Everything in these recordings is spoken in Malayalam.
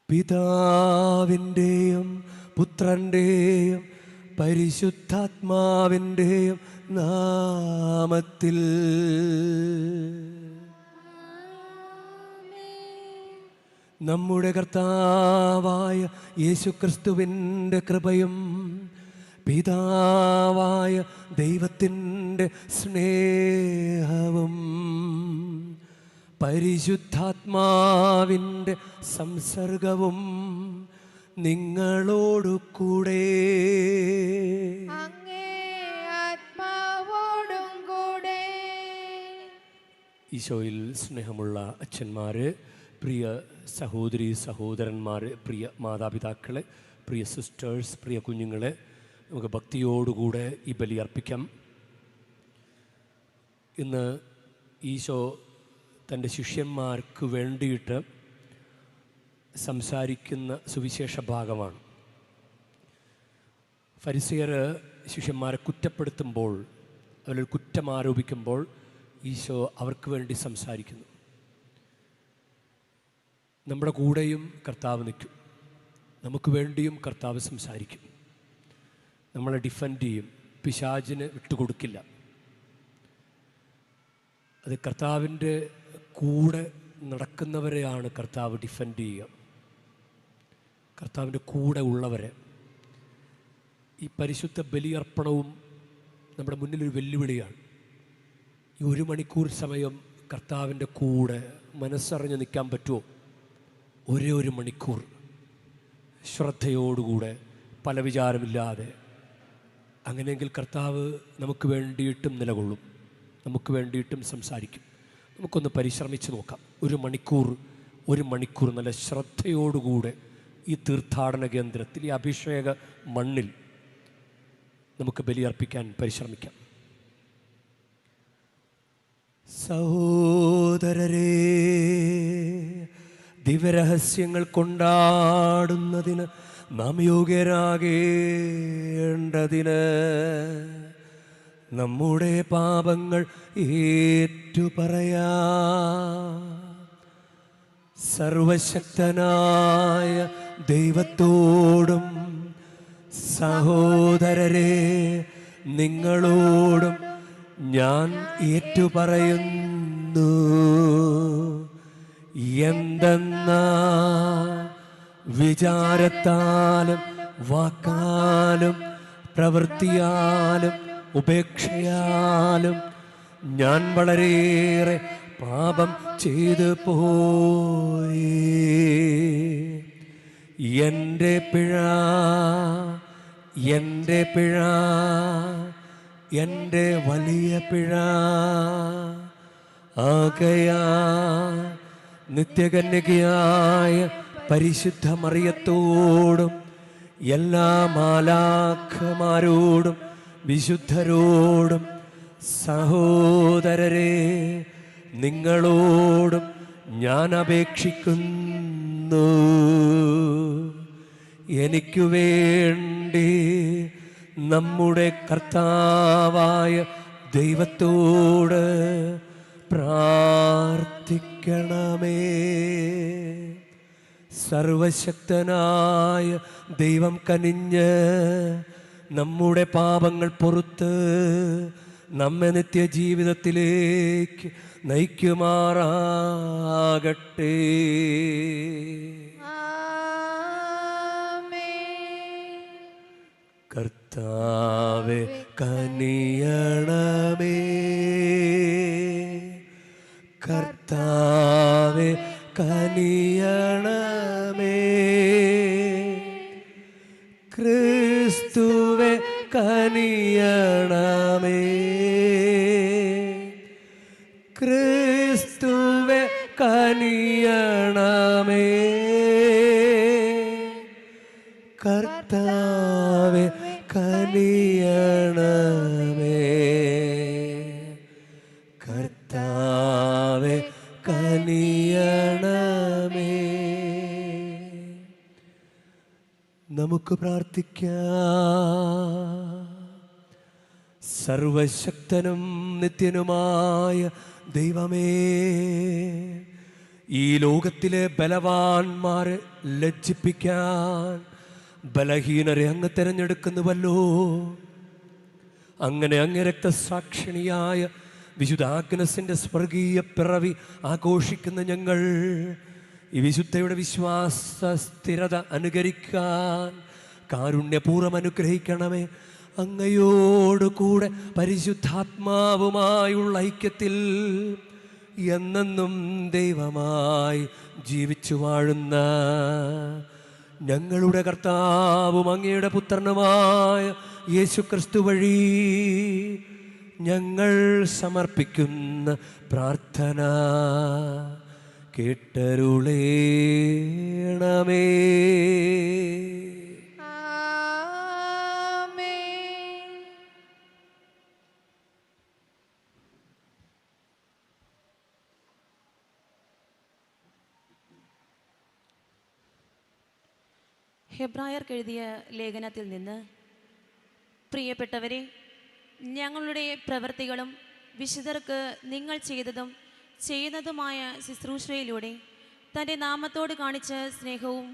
പിതാവിൻ്റെയും പുത്രൻ്റെയും പരിശുദ്ധാത്മാവിൻ്റെയും നാമത്തിൽ. നമ്മുടെ കർത്താവായ യേശുക്രിസ്തുവിൻ്റെ കൃപയും പിതാവായ ദൈവത്തിൻ്റെ സ്നേഹവും പരിശുദ്ധാത്മാവിൻ്റെ സംസർഗവും നിങ്ങളോടു കൂടെ. ഈശോയിൽ സ്നേഹമുള്ള അച്ഛന്മാര്, പ്രിയ സഹോദരി സഹോദരന്മാർ, പ്രിയ മാതാപിതാക്കളെ, പ്രിയ സിസ്റ്റേഴ്സ്, പ്രിയ കുഞ്ഞുങ്ങളെ, നമുക്ക് ഭക്തിയോടുകൂടെ ഈ ബലി അർപ്പിക്കാം. ഇന്ന് ഈശോ തൻ്റെ ശിഷ്യന്മാർക്ക് വേണ്ടിയിട്ട് സംസാരിക്കുന്ന സുവിശേഷ ഭാഗമാണ്. ഫരിസേയർ ശിഷ്യന്മാരെ കുറ്റപ്പെടുത്തുമ്പോൾ, അവരിൽ കുറ്റം ആരോപിക്കുമ്പോൾ ഈശോ അവർക്ക് വേണ്ടി സംസാരിക്കുന്നു. നമ്മുടെ കൂടെയും കർത്താവ് നിൽക്കും, നമുക്ക് വേണ്ടിയും കർത്താവ് സംസാരിക്കും, നമ്മളെ ഡിഫെൻഡ് ചെയ്യും, പിശാചിന് വിട്ടുകൊടുക്കില്ല. അത് കർത്താവിൻ്റെ കൂടെ നടക്കുന്നവരെയാണ് കർത്താവ് ഡിഫെൻഡ് ചെയ്യുക, കർത്താവിൻ്റെ കൂടെ ഉള്ളവരെ. ഈ പരിശുദ്ധ ബലിയർപ്പണവും നമ്മുടെ മുന്നിലൊരു വെല്ലുവിളിയാണ്. ഈ 1 മണിക്കൂർ സമയം കർത്താവിൻ്റെ കൂടെ മനസ്സറിഞ്ഞ് നിൽക്കാൻ പറ്റുമോ? ഒരേ 1 മണിക്കൂർ ശ്രദ്ധയോടുകൂടെ, പല വിചാരമില്ലാതെ. അങ്ങനെയെങ്കിൽ കർത്താവ് നമുക്ക് വേണ്ടിയിട്ടും നിലകൊള്ളും, നമുക്ക് വേണ്ടിയിട്ടും സംസാരിക്കും. നമുക്കൊന്ന് പരിശ്രമിച്ച് നോക്കാം. 1 മണിക്കൂർ നല്ല ശ്രദ്ധയോടുകൂടെ ഈ തീർത്ഥാടന കേന്ദ്രത്തിൽ, ഈ അഭിഷേക മണ്ണിൽ നമുക്ക് ബലിയർപ്പിക്കാൻ പരിശ്രമിക്കാം. സഹോദരരേ, ദിവ്യരഹസ്യങ്ങൾ കൊണ്ടാടുന്നതിന് നാം യോഗ്യരാകേണ്ടതിന് നമ്മുടെ പാപങ്ങൾ ഏറ്റുപറയാ. സർവശക്തനായ ദൈവത്തോടും സഹോദരരെ നിങ്ങളോടും ഞാൻ ഏറ്റുപറയുന്നു. എന്തെന്നാ വിചാരത്താലും വാക്കാലും പ്രവൃത്തിയാലും ഉപേക്ഷയാലും ഞാൻ വളരെയേറെ പാപം ചെയ്തു പോയി. എൻ്റെ പിഴ എൻ്റെ വലിയ പിഴ ആകയാൽ നിത്യകന്യകയായ പരിശുദ്ധ മറിയത്തോടും എല്ലാ മാലാഖമാരോടും വിശുദ്ധരോടും സഹോദരരെ നിങ്ങളോടും ഞാൻ അപേക്ഷിക്കുന്നു. എനിക്കു വേണ്ടി നമ്മുടെ കർത്താവായ ദൈവത്തോട് പ്രാർത്ഥിക്കണമേ. സർവശക്തനായ ദൈവം കനിഞ്ഞ് നമ്മുടെ പാപങ്ങൾ പൊറുത്ത് നമ്മെ നിത്യജീവിതത്തിലേക്ക് നയിക്കുമാറാകട്ടെ. കർത്താവേ കനിയണമേ, കർത്താവേ കനിയണമേ, ക്രിസ്തുവേ കനിയണമേ, ക്രിസ്തുവേ കനിയണമേ, കർത്താവേ കനിയണമേ, കർത്താവേ കനിയണമേ. നമുക്ക് പ്രാർത്ഥിക്കാം. സർവശക്തനും നിത്യനുമായ ദൈവമേ, ഈ ലോകത്തിലെ ബലവാന്മാരെ ലജ്ജിപ്പിക്കാൻ ബലഹീനരെ അങ്ങ് തിരഞ്ഞെടുക്കുന്നുവല്ലോ. അങ്ങനെ അങ്ങ് രക്തസാക്ഷിണിയായ വിശുദ്ധ ആഗ്നസിൻ്റെ സ്വർഗീയ പിറവി ആഘോഷിക്കുന്ന ഞങ്ങൾ ഈ വിശുദ്ധയുടെ വിശ്വാസ സ്ഥിരത അനുകരിക്കാൻ കാരുണ്യപൂർവ്വം അനുഗ്രഹിക്കണമേ. അങ്ങയോട് കൂടെ പരിശുദ്ധാത്മാവുമായുള്ള ഐക്യത്തിൽ എന്നെന്നും ദൈവമായി ജീവിച്ചു വാഴുന്ന ഞങ്ങളുടെ കർത്താവും അങ്ങയുടെ പുത്രനുമായ യേശുക്രിസ്തു വഴി ഞങ്ങൾ സമർപ്പിക്കുന്ന പ്രാർത്ഥന കേട്ടരുളേണമേ. ഹെബ്രായർക്ക് എഴുതിയ ലേഖനത്തിൽ നിന്ന്, പ്രിയപ്പെട്ടവരെ, ഞങ്ങളുടെ പ്രവൃത്തികളും വിശുദ്ധർക്ക് നിങ്ങൾ ചെയ്തതും ചെയ്യുന്നതുമായ ശുശ്രൂഷയിലൂടെ തൻ്റെ നാമത്തോട് കാണിച്ച സ്നേഹവും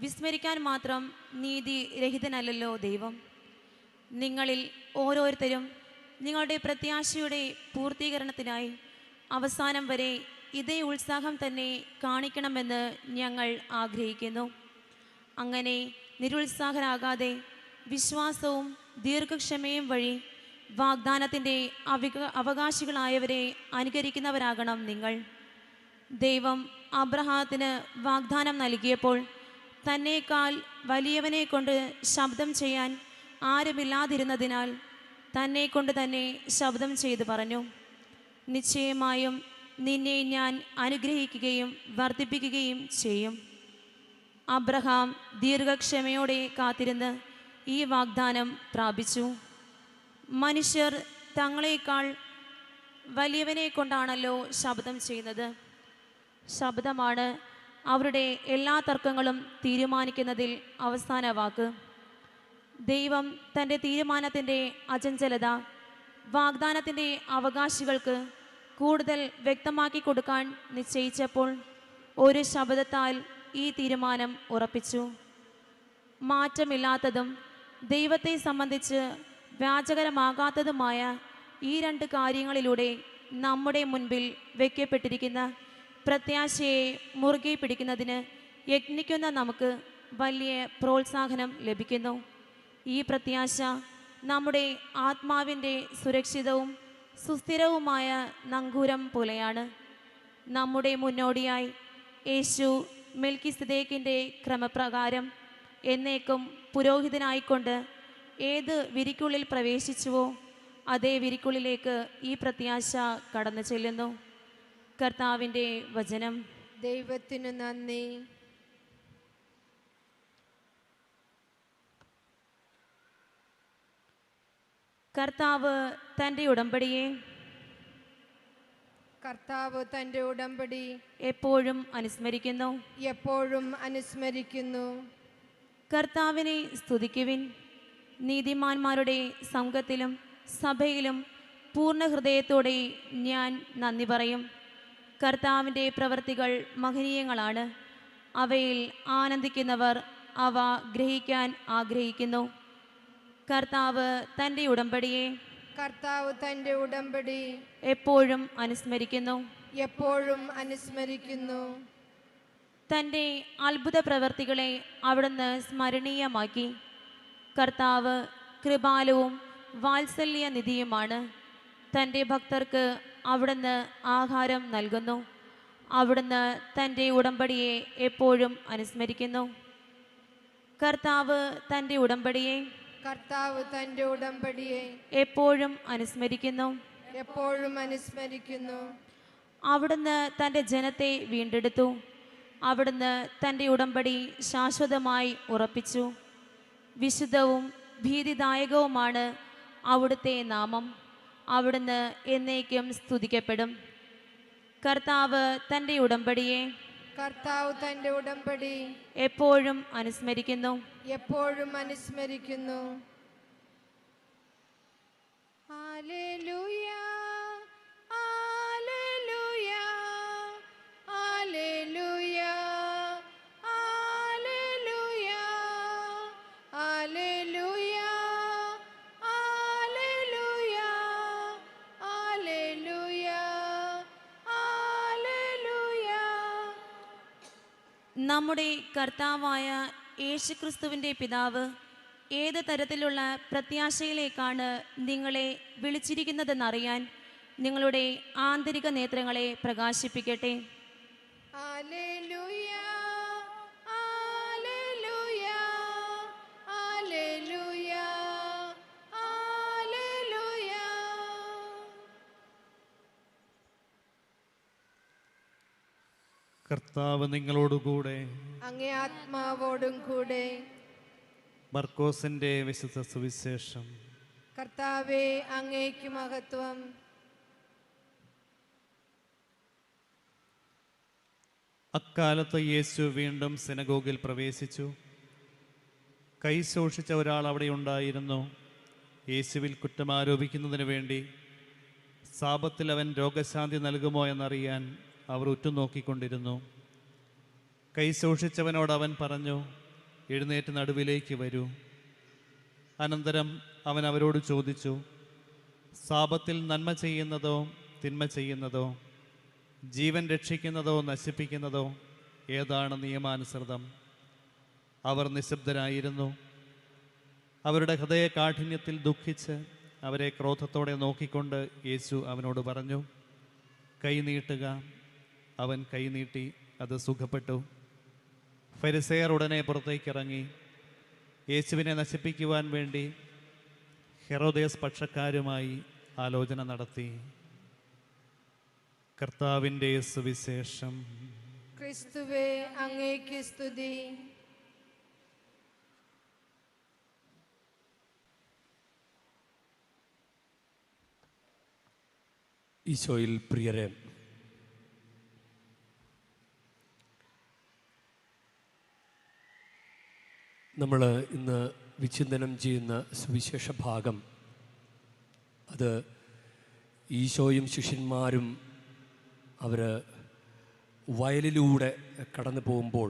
വിസ്മരിക്കാൻ മാത്രം നീതിരഹിതനല്ലല്ലോ ദൈവം. നിങ്ങളിൽ ഓരോരുത്തരും നിങ്ങളുടെ പ്രത്യാശയുടെ പൂർത്തീകരണത്തിനായി അവസാനം വരെ ഇതേ ഉത്സാഹം തന്നെ കാണിക്കണമെന്ന് ഞങ്ങൾ ആഗ്രഹിക്കുന്നു. അങ്ങനെ നിരുത്സാഹരാകാതെ വിശ്വാസവും ദീർഘക്ഷമയും വഴി വാഗ്ദാനത്തിൻ്റെ അവകാശികളായവരെ അനുകരിക്കുന്നവരാകണം നിങ്ങൾ. ദൈവം അബ്രഹാത്തിന് വാഗ്ദാനം നൽകിയപ്പോൾ തന്നേക്കാൾ വലിയവനെ കൊണ്ട് ശബ്ദം ചെയ്യാൻ ആരുമില്ലാതിരുന്നതിനാൽ തന്നെ കൊണ്ട് തന്നെ ശബ്ദം ചെയ്തു പറഞ്ഞു, നിശ്ചയമായും നിന്നെ ഞാൻ അനുഗ്രഹിക്കുകയും വർദ്ധിപ്പിക്കുകയും ചെയ്യും. അബ്രഹാം ദീർഘക്ഷമയോടെ കാത്തിരുന്ന് ഈ വാഗ്ദാനം പ്രാപിച്ചു. മനുഷ്യർ തങ്ങളെക്കാൾ വലിയവനെ കൊണ്ടാണല്ലോ ശബ്ദം ചെയ്യുന്നത്. ശബ്ദമാണ് അവരുടെ എല്ലാ തർക്കങ്ങളും തീരുമാനിക്കുന്നതിൽ അവസാന വാക്ക്. ദൈവം തൻ്റെ തീരുമാനത്തിൻ്റെ അചഞ്ചലത വാഗ്ദാനത്തിൻ്റെ അവകാശികൾക്ക് കൂടുതൽ വ്യക്തമാക്കി കൊടുക്കാൻ നിശ്ചയിച്ചപ്പോൾ ഒരു ശബ്ദത്താൽ ഈ തീരുമാനം ഉറപ്പിച്ചു. മാറ്റമില്ലാത്തതും ദൈവത്തെ സംബന്ധിച്ച് വ്യാജകരമാകാത്തതുമായ ഈ രണ്ട് കാര്യങ്ങളിലൂടെ നമ്മുടെ മുൻപിൽ വയ്ക്കപ്പെട്ടിരിക്കുന്ന പ്രത്യാശയെ മുറുകെ പിടിക്കുന്നതിന് യത്നിക്കുന്ന നമുക്ക് വലിയ പ്രോത്സാഹനം ലഭിക്കുന്നു. ഈ പ്രത്യാശ നമ്മുടെ ആത്മാവിൻ്റെ സുരക്ഷിതവും സുസ്ഥിരവുമായ നങ്കൂരം പോലെയാണ്. നമ്മുടെ മുന്നോടിയായി യേശു മെൽക്കിസദേക്കിൻ്റെ ക്രമപ്രകാരം എന്നേക്കും പുരോഹിതനായിക്കൊണ്ട് ഏത് വിരിക്കുള്ളിൽ പ്രവേശിച്ചുവോ അതേ വിരിക്കുള്ളിലേക്ക് ഈ പ്രത്യാശ കടന്നു ചെല്ലുന്നു. കർത്താവിൻ്റെ വചനം. ദൈവത്തിനു നന്ദി. കർത്താവ് തൻ്റെ ഉടമ്പടിയെ എപ്പോഴും അനുസ്മരിക്കുന്നു. കർത്താവിനെ സ്തുതിക്കുവിൻ. നീതിമാന്മാരുടെ സംഘത്തിലും സഭയിലും പൂർണ്ണ ഹൃദയത്തോടെ ഞാൻ നന്ദി പറയും. കർത്താവിൻ്റെ പ്രവൃത്തികൾ മഹനീയങ്ങളാണ്. അവയിൽ ആനന്ദിക്കുന്നവർ അവ ഗ്രഹിക്കാൻ ആഗ്രഹിക്കുന്നു. കർത്താവ് തൻ്റെ ഉടമ്പടി എപ്പോഴും അനുസ്മരിക്കുന്നു. തൻ്റെ അത്ഭുത പ്രവൃത്തികളെ അവിടുന്ന് സ്മരണീയമാക്കി. കർത്താവ് കൃപാലുവും വാത്സല്യനിധിയുമാണ്. തൻ്റെ ഭക്തർക്ക് അവിടുന്ന് ആഹാരം നൽകുന്നു. അവിടുന്ന് തൻ്റെ ഉടമ്പടിയെ എപ്പോഴും അനുസ്മരിക്കുന്നു. കർത്താവ് തൻ്റെ ഉടമ്പടിയെ എപ്പോഴും അനുസ്മരിക്കുന്നു. അവിടുന്ന് തൻ്റെ ജനത്തെ വീണ്ടെടുത്തു. അവിടുന്ന് തൻ്റെ ഉടമ്പടി ശാശ്വതമായി ഉറപ്പിച്ചു. വിശുദ്ധവും ഭീതിദായകവുമാണ് അവിടുത്തെ നാമം. അവിടുന്ന് എന്നേക്കും സ്തുതിക്കപ്പെടും. കർത്താവ് തൻ്റെ ഉടമ്പടിയെ എപ്പോഴും അനുസ്മരിക്കുന്നു. ഹല്ലേലൂയ, ഹല്ലേലൂയ, ഹല്ലേലൂയ. നമ്മുടെ കർത്താവായ യേശുക്രിസ്തുവിൻ്റെ പിതാവ് ഏത് തരത്തിലുള്ള പ്രത്യാശയിലേക്കാണ് നിങ്ങളെ വിളിച്ചിരിക്കുന്നതെന്നറിയാൻ നിങ്ങളുടെ ആന്തരിക നേത്രങ്ങളെ പ്രകാശിപ്പിക്കട്ടെ. ഹല്ലേലൂയ, ഹല്ലേലൂയ, ഹല്ലേലൂയ, ഹല്ലേലൂയ. കർത്താവ് നിങ്ങളോടുകൂടെ. അങ്ങേ ആത്മാവോടും കൂടെ. മർക്കോസിന്റെ വിശുദ്ധ സുവിശേഷം. കർത്താവേ, അങ്ങേക്ക് മഹത്വം. അക്കാലത്ത് യേശു വീണ്ടും സിനഗോഗിൽ പ്രവേശിച്ചു. കൈ ശോഷിച്ച ഒരാൾ അവിടെ ഉണ്ടായിരുന്നു. യേശുവിൽ കുറ്റമാരോപിക്കുന്നതിന് വേണ്ടി സാപത്തിൽ അവൻ രോഗശാന്തി നൽകുമോ എന്നറിയാൻ അവർ ഉറ്റുനോക്കിക്കൊണ്ടിരുന്നു. കൈ ശോഷിച്ചവനോട് അവൻ പറഞ്ഞു, എഴുന്നേറ്റ് നടുവിലേക്ക് വരൂ. അനന്തരം അവൻ അവരോട് ചോദിച്ചു, സാപത്തിൽ നന്മ ചെയ്യുന്നതോ തിന്മ ചെയ്യുന്നതോ, ജീവൻ രക്ഷിക്കുന്നതോ നശിപ്പിക്കുന്നതോ ഏതാണ് നിയമാനുസൃതം? അവർ നിശബ്ദരായിരുന്നു. അവരുടെ ഹൃദയ കാഠിന്യത്തിൽ ദുഃഖിച്ച് അവരെ ക്രോധത്തോടെ നോക്കിക്കൊണ്ട് യേശു അവനോട് പറഞ്ഞു, കൈ നീട്ടുക. അവൻ കൈ നീട്ടി, അത് സുഖപ്പെട്ടു. ഫരിസേയർ ഉടനെ പുറത്തേക്കിറങ്ങി യേശുവിനെ നശിപ്പിക്കുവാൻ വേണ്ടി ഹെറോദേസ് പക്ഷക്കാരുമായി ആലോചന നടത്തി. കർത്താവിൻ്റെ സുവിശേഷം. ക്രിസ്തുവേ, അങ്ങേക്ക് സ്തുതി. ഈശോയിൽ പ്രിയരെ, നമ്മൾ ഇന്ന് വിചിന്തനം ചെയ്യുന്ന സുവിശേഷ ഭാഗം, അത് ഈശോയും ശിഷ്യന്മാരും അവർ വയലിലൂടെ കടന്നു പോകുമ്പോൾ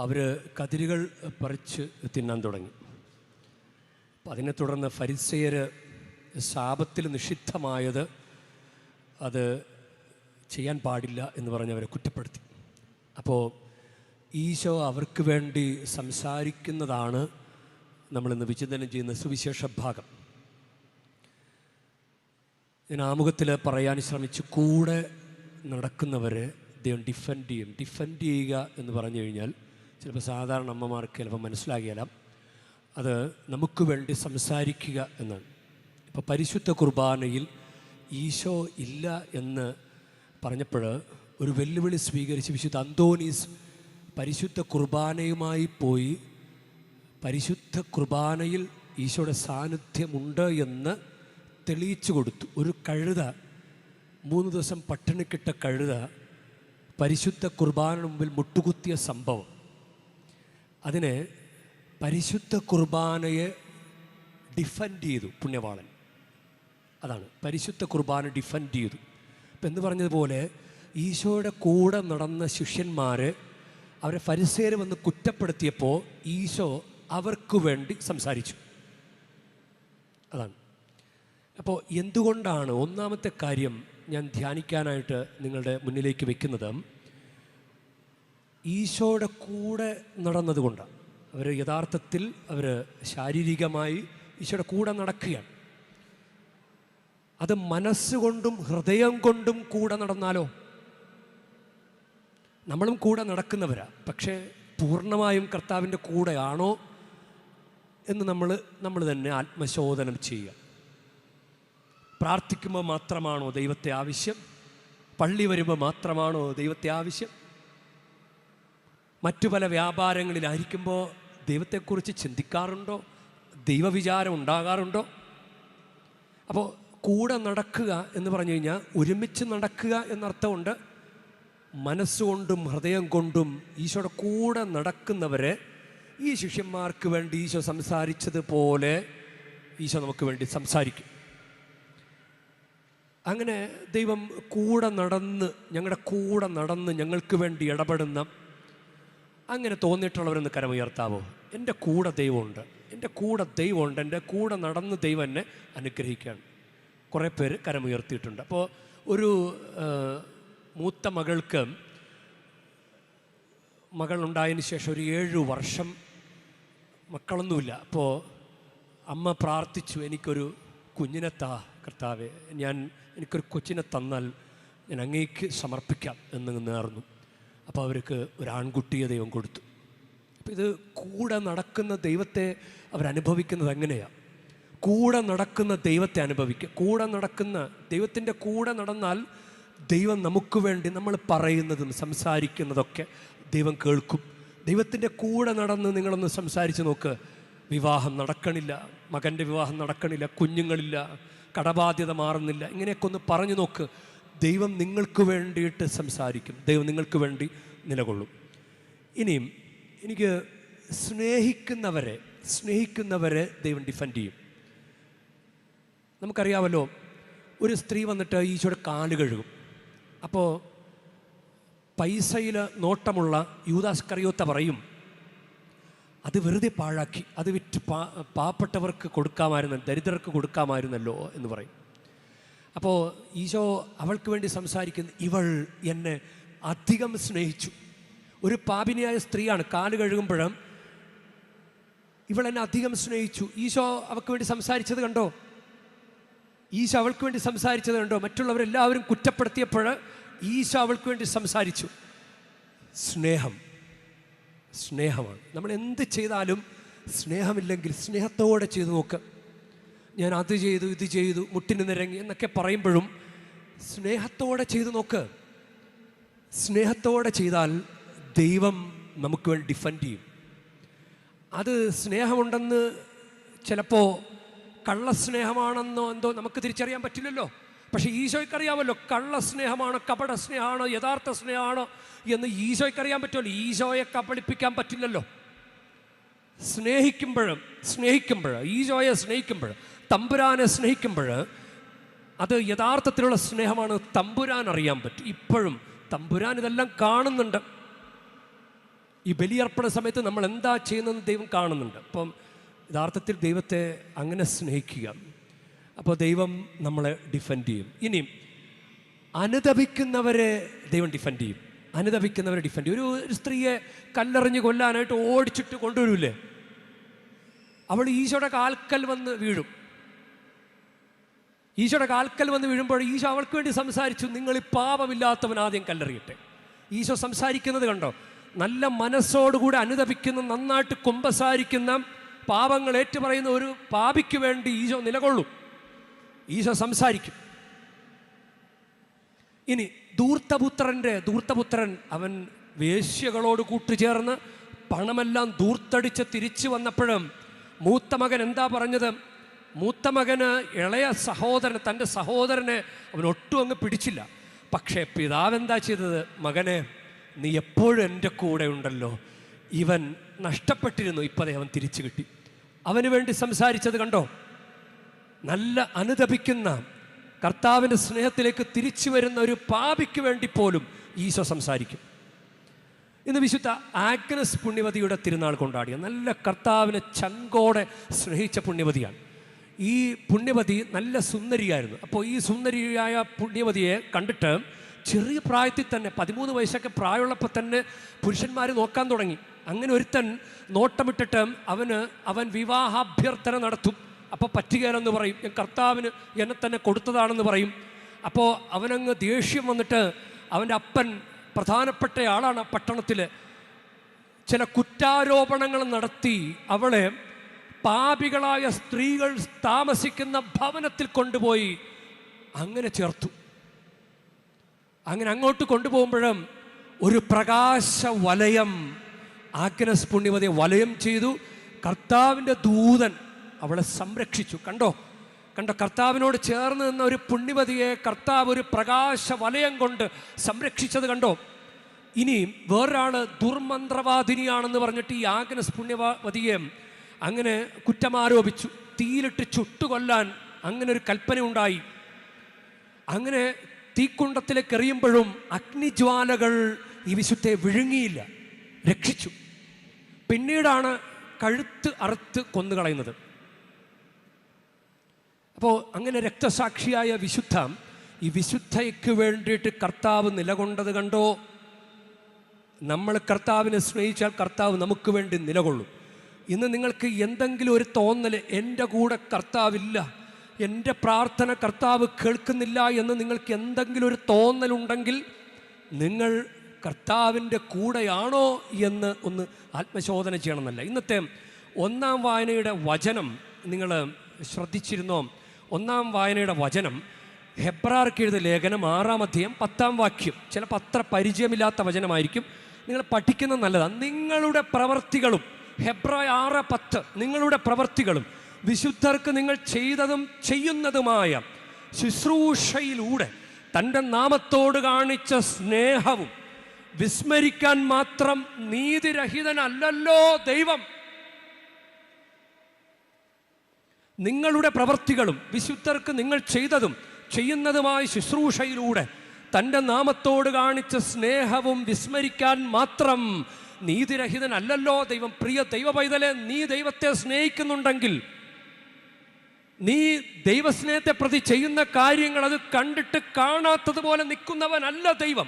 അവർ കതിരുകൾ പറിച്ച് തിന്നാൻ തുടങ്ങി. അപ്പം അതിനെ തുടർന്ന് ഫരിസേയർ ശാപത്തിൽ നിഷിദ്ധമായത് അത് ചെയ്യാൻ പാടില്ല എന്ന് പറഞ്ഞ് അവരെ കുറ്റപ്പെടുത്തി. അപ്പോൾ ഈശോ അവർക്ക് വേണ്ടി സംസാരിക്കുന്നതാണ് നമ്മളിന്ന് വിചിന്തനം ചെയ്യുന്ന സുവിശേഷ ഭാഗം. ഞാൻ ആമുഖത്തിൽ പറയാൻ ശ്രമിച്ചു, കൂടെ നടക്കുന്നവരെ ദൈവം ഡിഫെൻഡ് ചെയ്യും. ഡിഫെൻഡ് ചെയ്യുക എന്ന് പറഞ്ഞു കഴിഞ്ഞാൽ ചിലപ്പോൾ സാധാരണ അമ്മമാർക്ക് ചിലപ്പോൾ മനസ്സിലാകില്ല. അത് നമുക്ക് വേണ്ടി സംസാരിക്കുക എന്നാണ്. ഇപ്പോൾ പരിശുദ്ധ കുർബാനയിൽ ഈശോ ഇല്ല എന്ന് പറഞ്ഞപ്പോൾ ഒരു വെല്ലുവിളി സ്വീകരിച്ച് വിശുദ്ധ അന്തോണീസ് പരിശുദ്ധ കുർബാനയുമായി പോയി പരിശുദ്ധ കുർബാനയിൽ ഈശോയുടെ സാന്നിധ്യമുണ്ട് എന്ന് തെളിയിച്ചു കൊടുത്തു. ഒരു കഴുത, 3 ദിവസം പട്ടിണിക്കിട്ട കഴുത പരിശുദ്ധ കുർബാന മുമ്പിൽ മുട്ടുകുത്തിയ സംഭവം, അതിനെ പരിശുദ്ധ കുർബാനയെ ഡിഫെൻഡ് ചെയ്തു പുണ്യവാളൻ. അതാണ് പരിശുദ്ധ കുർബാന ഡിഫെൻഡ് ചെയ്തു. അപ്പം എന്ന് പറഞ്ഞതുപോലെ ഈശോയുടെ കൂടെ നടന്ന ശിഷ്യന്മാർ അവരെ ഫരിസേയർ വന്ന് കുറ്റപ്പെടുത്തിയപ്പോൾ ഈശോ അവർക്ക് വേണ്ടി സംസാരിച്ചു. അതാണ്. അപ്പോൾ എന്തുകൊണ്ടാണ്, ഒന്നാമത്തെ കാര്യം ഞാൻ ധ്യാനിക്കാനായിട്ട് നിങ്ങളുടെ മുന്നിലേക്ക് വെക്കുന്നത്, ഈശോയുടെ കൂടെ നടന്നതുകൊണ്ടാണ്. അവർ യഥാർത്ഥത്തിൽ അവർ ശാരീരികമായി ഈശോയുടെ കൂടെ നടക്കുകയാണ്. അത് മനസ്സുകൊണ്ടും ഹൃദയം കൊണ്ടും കൂടെ നടന്നാലോ? നമ്മളും കൂടെ നടക്കുന്നവരാ, പക്ഷേ പൂർണ്ണമായും കർത്താവിൻ്റെ കൂടെയാണോ എന്ന് നമ്മൾ തന്നെ ആത്മശോധനം ചെയ്യുക. പ്രാർത്ഥിക്കുമ്പോൾ മാത്രമാണോ ദൈവത്തെ ആവശ്യം? പള്ളി വരുമ്പോൾ മാത്രമാണോ ദൈവത്തെ ആവശ്യം? മറ്റു പല വ്യാപാരങ്ങളിലായിരിക്കുമ്പോൾ ദൈവത്തെക്കുറിച്ച് ചിന്തിക്കാറുണ്ടോ? ദൈവവിചാരം ഉണ്ടാകാറുണ്ടോ? അപ്പോൾ കൂടെ നടക്കുക എന്ന് പറഞ്ഞു കഴിഞ്ഞാൽ ഒരുമിച്ച് നടക്കുക എന്നർത്ഥമുണ്ട്. മനസ്സുകൊണ്ടും ഹൃദയം കൊണ്ടും ഈശോയുടെ കൂടെ നടക്കുന്നവരെ ഈ ശിഷ്യന്മാർക്ക് വേണ്ടി ഈശോ സംസാരിച്ചതുപോലെ ഈശോ നമുക്ക് വേണ്ടി സംസാരിക്കും. അങ്ങനെ ദൈവം കൂടെ നടന്ന്, ഞങ്ങളുടെ കൂടെ നടന്ന് ഞങ്ങൾക്ക് വേണ്ടി ഇടപെടുന്ന, അങ്ങനെ തോന്നിയിട്ടുള്ളവരൊന്ന് കരമുയർത്താവോ? എൻ്റെ കൂടെ ദൈവമുണ്ട്, എൻ്റെ കൂടെ ദൈവമുണ്ട്, എൻ്റെ കൂടെ നടന്ന് ദൈവം എന്നെ അനുഗ്രഹിക്കുകയാണ്. കുറേ പേര് കരമുയർത്തിയിട്ടുണ്ട്. അപ്പോൾ ഒരു മൂത്ത മകൾക്ക് മകളുണ്ടായതിന് ശേഷം ഒരു 7 വർഷം മക്കളൊന്നുമില്ല. അപ്പോൾ അമ്മ പ്രാർത്ഥിച്ചു, എനിക്കൊരു കുഞ്ഞിനെ താ കർത്താവേ, എനിക്കൊരു കൊച്ചിനെ തന്നാൽ ഞാൻ അങ്ങേക്ക് സമർപ്പിക്കാം എന്ന് നേർന്നു. അപ്പോൾ അവർക്ക് ഒരു ആൺകുട്ടിയെ ദൈവം കൊടുത്തു. അപ്പോൾ ഇത് കൂടെ നടക്കുന്ന ദൈവത്തെ അവരനുഭവിക്കുന്നത് എങ്ങനെയാണ്? കൂടെ നടക്കുന്ന ദൈവത്തെ അനുഭവിക്കുക. കൂടെ നടക്കുന്ന ദൈവത്തിൻ്റെ കൂടെ നടന്നാൽ ദൈവം നമുക്ക് വേണ്ടി നമ്മൾ പറയുന്നതും സംസാരിക്കുന്നതൊക്കെ ദൈവം കേൾക്കും. ദൈവത്തിൻ്റെ കൂടെ നടന്ന് നിങ്ങളൊന്ന് സംസാരിച്ച് നോക്ക്. വിവാഹം നടക്കണില്ല, മകൻ്റെ വിവാഹം നടക്കണില്ല, കുഞ്ഞുങ്ങളില്ല, കടബാധ്യത മാറുന്നില്ല, ഇങ്ങനെയൊക്കെ ഒന്ന് പറഞ്ഞു നോക്ക്. ദൈവം നിങ്ങൾക്ക് വേണ്ടിയിട്ട് സംസാരിക്കും, ദൈവം നിങ്ങൾക്ക് വേണ്ടി നിലകൊള്ളും. ഇനിയും എനിക്ക് സ്നേഹിക്കുന്നവരെ ദൈവം ഡിഫെൻഡ് ചെയ്യും. നമുക്കറിയാമല്ലോ, ഒരു സ്ത്രീ വന്നിട്ട് ഈശോയുടെ കാല് കഴുകും. അപ്പോൾ പൈസയിൽ നോട്ടമുള്ള യൂദാസ്കറിയോത്ത പറയും, അത് വെറുതെ പാഴാക്കി, അത് വിറ്റ് പാവപ്പെട്ടവർക്ക് കൊടുക്കാമായിരുന്നു, ദരിദ്രർക്ക് കൊടുക്കാമായിരുന്നല്ലോ എന്ന് പറയും. അപ്പോൾ ഈശോ അവൾക്ക് വേണ്ടി സംസാരിക്കുന്നു, ഇവൾ എന്നെ അധികം സ്നേഹിച്ചു. ഒരു പാപിനിയായ സ്ത്രീയാണ്, കാല് കഴുകുമ്പോഴും ഇവൾ എന്നെ അധികം സ്നേഹിച്ചു. ഈശോ അവൾക്ക് വേണ്ടി സംസാരിച്ചത് കണ്ടോ? ഈശോ അവൾക്ക് വേണ്ടി സംസാരിച്ചത് കണ്ടോ? മറ്റുള്ളവരെല്ലാവരും കുറ്റപ്പെടുത്തിയപ്പോൾ ഈശോ അവൾക്ക് വേണ്ടി സംസാരിച്ചു. സ്നേഹമാണ്. നമ്മൾ എന്ത് ചെയ്താലും സ്നേഹമില്ലെങ്കിൽ സ്നേഹത്തോടെ ചെയ്തു നോക്ക്. ഞാൻ അത് ചെയ്തു, ഇത് ചെയ്തു, മുട്ടിന് നിരങ്ങി എന്നൊക്കെ പറയുമ്പോഴും സ്നേഹത്തോടെ ചെയ്തു നോക്ക്. സ്നേഹത്തോടെ ചെയ്താൽ ദൈവം നമുക്ക് വേണ്ടി ഡിഫെൻഡ് ചെയ്യും. അത് സ്നേഹമുണ്ടെന്ന് ചിലപ്പോൾ കള്ളസ്നേഹമാണെന്നോ എന്തോ നമുക്ക് തിരിച്ചറിയാൻ പറ്റില്ലല്ലോ. പക്ഷേ ഈശോയ്ക്കറിയാമല്ലോ, കള്ളസ്നേഹമാണോ കപട സ്നേഹമാണോ യഥാർത്ഥ സ്നേഹമാണോ എന്ന് ഈശോയ്ക്കറിയാൻ പറ്റുമല്ലോ. ഈശോയെ കബളിപ്പിക്കാൻ പറ്റില്ലല്ലോ. സ്നേഹിക്കുമ്പോൾ ഈശോയെ സ്നേഹിക്കുമ്പോൾ, തമ്പുരാനെ സ്നേഹിക്കുമ്പോൾ അത് യഥാർത്ഥത്തിലുള്ള സ്നേഹമാണ് തമ്പുരാൻ അറിയാൻ പറ്റും. ഇപ്പോഴും തമ്പുരാൻ ഇതെല്ലാം കാണുന്നുണ്ട്. ഈ ബലിയർപ്പണ സമയത്ത് നമ്മൾ എന്താ ചെയ്യുന്നതെന്ന് ദൈവം കാണുന്നുണ്ട്. അപ്പം യഥാർത്ഥത്തിൽ ദൈവത്തെ അങ്ങനെ സ്നേഹിക്കുക. അപ്പോൾ ദൈവം നമ്മളെ ഡിഫെൻഡ് ചെയ്യും. ഇനിയും അനുതപിക്കുന്നവരെ ദൈവം ഡിഫെൻഡ് ചെയ്യും. ഒരു സ്ത്രീയെ കല്ലെറിഞ്ഞ് കൊല്ലാനായിട്ട് ഓടിച്ചിട്ട് കൊണ്ടുവരൂലേ, അവൾ ഈശോയുടെ കാൽക്കൽ വന്ന് വീഴും. വീഴുമ്പോൾ ഈശോ അവൾക്ക് വേണ്ടി സംസാരിച്ചു, നിങ്ങൾ ഈ പാപമില്ലാത്തവൻ ആദ്യം കല്ലെറിയട്ടെ. ഈശോ സംസാരിക്കുന്നത് കണ്ടോ? നല്ല മനസ്സോടുകൂടി അനുതപിക്കുന്ന, നന്നായിട്ട് കുമ്പസാരിക്കുന്ന, പാപങ്ങൾ ഏറ്റുപറയുന്ന ഒരു പാപിക്ക് വേണ്ടി ഈശോ നിലകൊള്ളും. ഈശോ സംസാരിക്കും. ഇനി ധൂർത്തപുത്രൻ അവൻ വേശ്യകളോട് കൂട്ടുചേർന്ന് പണമെല്ലാം ധൂർത്തടിച്ച് തിരിച്ചു വന്നപ്പോഴും മൂത്ത മകൻ എന്താ പറഞ്ഞത്? മൂത്ത മകന് ഇളയ സഹോദരൻ, തൻ്റെ സഹോദരനെ അവൻ ഒട്ടും അങ്ങ് പിടിച്ചില്ല. പക്ഷേ പിതാവ് എന്താ ചെയ്തത്? മകനെ, നീ എപ്പോഴും എൻ്റെ കൂടെ ഉണ്ടല്ലോ, ഇവൻ നഷ്ടപ്പെട്ടിരുന്നു, ഇപ്പതേ അവൻ തിരിച്ചു കിട്ടി. അവന് വേണ്ടി സംസാരിച്ചത് കണ്ടോ? നല്ല അനുതപിക്കുന്ന, കർത്താവിൻ്റെ സ്നേഹത്തിലേക്ക് തിരിച്ചു വരുന്ന ഒരു പാപിക്ക് വേണ്ടി പോലും ഈശോ സംസാരിക്കും. ഇന്ന് വിശുദ്ധ ആഗ്നസ് പുണ്യവതിയുടെ തിരുനാൾ കൊണ്ടാടിയ നല്ല കർത്താവിനെ ചങ്കോടെ സ്നേഹിച്ച പുണ്യവതിയാണ്. ഈ പുണ്യവതി നല്ല സുന്ദരിയായിരുന്നു. അപ്പോൾ ഈ സുന്ദരിയായ പുണ്യവതിയെ കണ്ടിട്ട് ചെറിയ പ്രായത്തിൽ തന്നെ 13 വയസ്സൊക്കെ പ്രായമുള്ളപ്പോൾ തന്നെ പുരുഷന്മാർ നോക്കാൻ തുടങ്ങി. അങ്ങനെ ഒരുത്തൻ നോട്ടമിട്ടിട്ട് അവൻ വിവാഹാഭ്യർത്ഥന നടത്തും. അപ്പോൾ പറ്റുകയില്ലെന്ന് പറയും, കർത്താവിന് എന്നെ തന്നെ കൊടുത്തതാണെന്ന് പറയും. അപ്പോൾ അവനങ്ങ് ദേഷ്യം വന്നിട്ട് അവൻ്റെ അപ്പൻ പ്രധാനപ്പെട്ട ആളാണ് പട്ടണത്തിൽ, ചില കുറ്റാരോപണങ്ങൾ നടത്തി അവളെ പാപികളായ സ്ത്രീകൾ താമസിക്കുന്ന ഭവനത്തിൽ കൊണ്ടുപോയി അങ്ങനെ ചേർത്തു. അങ്ങനെ അങ്ങോട്ട് കൊണ്ടുപോകുമ്പോഴും ഒരു പ്രകാശ വലയം ആഗ്നസ് പുണ്യവതിയെ വലയം ചെയ്തു. കർത്താവിൻ്റെ ദൂതൻ അവളെ സംരക്ഷിച്ചു. കണ്ടോ, കർത്താവിനോട് ചേർന്ന് നിന്ന ഒരു പുണ്യവതിയെ കർത്താവ് ഒരു പ്രകാശ വലയം കൊണ്ട് സംരക്ഷിച്ചത് കണ്ടോ. ഇനി വേറൊരാൾ ദുർമന്ത്രവാദിനിയാണെന്ന് പറഞ്ഞിട്ട് ഈ ആഗ്നസ് പുണ്യവതിയെ അങ്ങനെ കുറ്റമാരോപിച്ചു. തീയിലിട്ട് ചുട്ടുകൊല്ലാൻ അങ്ങനെ ഒരു കൽപ്പന ഉണ്ടായി. അങ്ങനെ തീക്കുണ്ടത്തിലേക്ക് എറിയുമ്പോഴും അഗ്നിജ്വാലകൾ ഈ വിശുദ്ധയെ വിഴുങ്ങിയില്ല, രക്ഷിച്ചു. പിന്നീടാണ് കഴുത്ത് അറുത്ത് കൊന്നുകളയുന്നത്. അപ്പോൾ അങ്ങനെ രക്തസാക്ഷിയായ ഈ വിശുദ്ധയ്ക്ക് വേണ്ടിയിട്ട് കർത്താവ് നിലകൊണ്ടത് കണ്ടോ. നമ്മൾ കർത്താവിനെ സ്നേഹിച്ചാൽ കർത്താവ് നമുക്ക് വേണ്ടി നിലകൊള്ളും. ഇന്ന് നിങ്ങൾക്ക് എന്തെങ്കിലും ഒരു തോന്നൽ, എൻ്റെ കൂടെ കർത്താവില്ല, എൻ്റെ പ്രാർത്ഥന കർത്താവ് കേൾക്കുന്നില്ല എന്ന് നിങ്ങൾക്ക് എന്തെങ്കിലും ഒരു തോന്നലുണ്ടെങ്കിൽ നിങ്ങൾ കർത്താവിൻ്റെ കൂടെയാണോ എന്ന് ഒന്ന് ആത്മശോധന ചെയ്യണമെന്നല്ല. ഇന്നത്തെ ഒന്നാം വായനയുടെ വചനം നിങ്ങൾ ശ്രദ്ധിച്ചിരുന്നോ? ഒന്നാം വായനയുടെ വചനം ഹെബ്രായർക്ക് എഴുതിയ ലേഖനം 6-ാം അധ്യായം 10-ാം വാക്യം. ചിലപ്പോൾ അത്ര പരിചയമില്ലാത്ത വചനമായിരിക്കും, നിങ്ങൾ പഠിക്കുന്നത് നല്ലതാണ്. നിങ്ങളുടെ പ്രവർത്തികളും, ഹെബ്രായ 6:10, നിങ്ങളുടെ പ്രവർത്തികളും വിശുദ്ധർക്ക് നിങ്ങൾ ചെയ്തതും ചെയ്യുന്നതുമായ ശുശ്രൂഷയിലൂടെ തൻ്റെ നാമത്തോട് കാണിച്ച സ്നേഹവും വിസ്മരിക്കാൻ മാത്രം നീതിരഹിതനല്ലല്ലോ ദൈവം. നിങ്ങളുടെ പ്രവർത്തികളും വിശുദ്ധർക്ക് നിങ്ങൾ ചെയ്തതും ചെയ്യുന്നതുമായ ശുശ്രൂഷയിലൂടെ തൻ്റെ നാമത്തോട് കാണിച്ച സ്നേഹവും വിസ്മരിക്കാൻ മാത്രം നീതിരഹിതനല്ലല്ലോ ദൈവം. പ്രിയ ദൈവ പൈതലെ, നീ ദൈവത്തെ സ്നേഹിക്കുന്നുണ്ടെങ്കിൽ, നീ ദൈവസ്നേഹത്തെ പ്രതി ചെയ്യുന്ന കാര്യങ്ങൾ അത് കണ്ടിട്ട് കാണാത്തതുപോലെ നിൽക്കുന്നവനല്ല ദൈവം.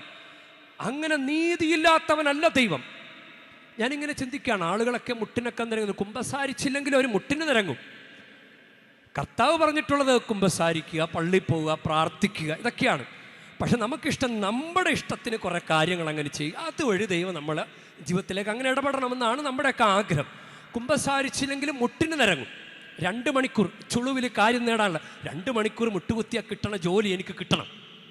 അങ്ങനെ നീതിയില്ലാത്തവനല്ല ദൈവം. ഞാനിങ്ങനെ ചിന്തിക്കുകയാണ്, ആളുകളൊക്കെ മുട്ടിനൊക്കെ നിരങ്ങുന്നു. കുമ്പസാരിച്ചില്ലെങ്കിൽ അവർ മുട്ടിന് നിരങ്ങും. കർത്താവ് പറഞ്ഞിട്ടുള്ളത് കുമ്പസാരിക്കുക, പള്ളിയിൽ പോവുക, പ്രാർത്ഥിക്കുക, ഇതൊക്കെയാണ്. പക്ഷെ നമുക്കിഷ്ടം നമ്മുടെ ഇഷ്ടത്തിന് കുറേ കാര്യങ്ങൾ അങ്ങനെ ചെയ്യുക. അതുവഴി ദൈവം നമ്മളെ ജീവിതത്തിലേക്ക് അങ്ങനെ ഇടപെടണമെന്നാണ് നമ്മുടെയൊക്കെ ആഗ്രഹം. കുമ്പസാരിച്ചില്ലെങ്കിലും മുട്ടിന് നിരങ്ങും. 2 മണിക്കൂർ ചുളുവിൽ കാര്യം നേടാനുള്ള 2 മണിക്കൂർ മുട്ടുകുത്തിയാൽ കിട്ടണ ജോലി എനിക്ക് കിട്ടണം.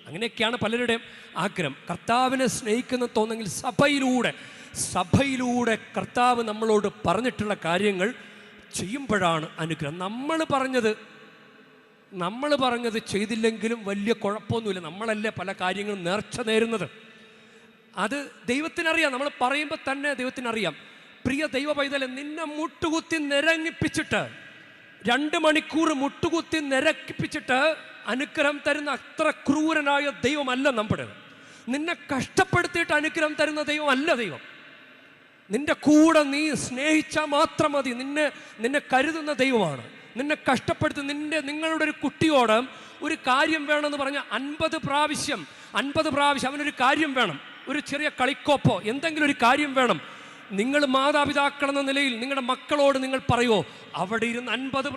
അങ്ങനെയൊക്കെയാണ് പലരുടെയും ആഗ്രഹം. കർത്താവിനെ സ്നേഹിക്കുന്ന തോന്നെങ്കിൽ സഭയിലൂടെ കർത്താവ് നമ്മളോട് പറഞ്ഞിട്ടുള്ള കാര്യങ്ങൾ ചെയ്യുമ്പോഴാണ് അനുഗ്രഹം. നമ്മൾ പറഞ്ഞത് ചെയ്തില്ലെങ്കിലും വലിയ കുഴപ്പമൊന്നുമില്ല. നമ്മളല്ലേ പല കാര്യങ്ങളും നേർച്ച നേരുന്നത്. അത് ദൈവത്തിനറിയാം. നമ്മൾ പറയുമ്പോൾ തന്നെ ദൈവത്തിനറിയാം. പ്രിയ ദൈവ പൈതലെ, നിന്നെ മുട്ടുകുത്തി നിരങ്ങിപ്പിച്ചിട്ട് 2 മണിക്കൂർ മുട്ടുകുത്തി നിരക്കിപ്പിച്ചിട്ട് അനുഗ്രഹം തരുന്ന അത്ര ക്രൂരനായ ദൈവമല്ല നമ്മുടെ. നിന്നെ കഷ്ടപ്പെടുത്തിയിട്ട് അനുഗ്രഹം തരുന്ന ദൈവമല്ല ദൈവം. നിന്റെ കൂടെ നീ സ്നേഹിച്ചാൽ മാത്രം മതി. നിന്നെ കരുതുന്ന ദൈവമാണ്. നിന്നെ കഷ്ടപ്പെടുത്തി നിങ്ങളുടെ ഒരു കുട്ടിയോട് ഒരു കാര്യം വേണമെന്ന് പറഞ്ഞാൽ 50 പ്രാവശ്യം അവനൊരു കാര്യം വേണം, ഒരു ചെറിയ കളിക്കോപ്പോ എന്തെങ്കിലും ഒരു കാര്യം വേണം. നിങ്ങൾ മാതാപിതാക്കളെന്ന നിലയിൽ നിങ്ങളുടെ മക്കളോട് നിങ്ങൾ പറയുമോ? അവിടെ ഇരുന്ന് 50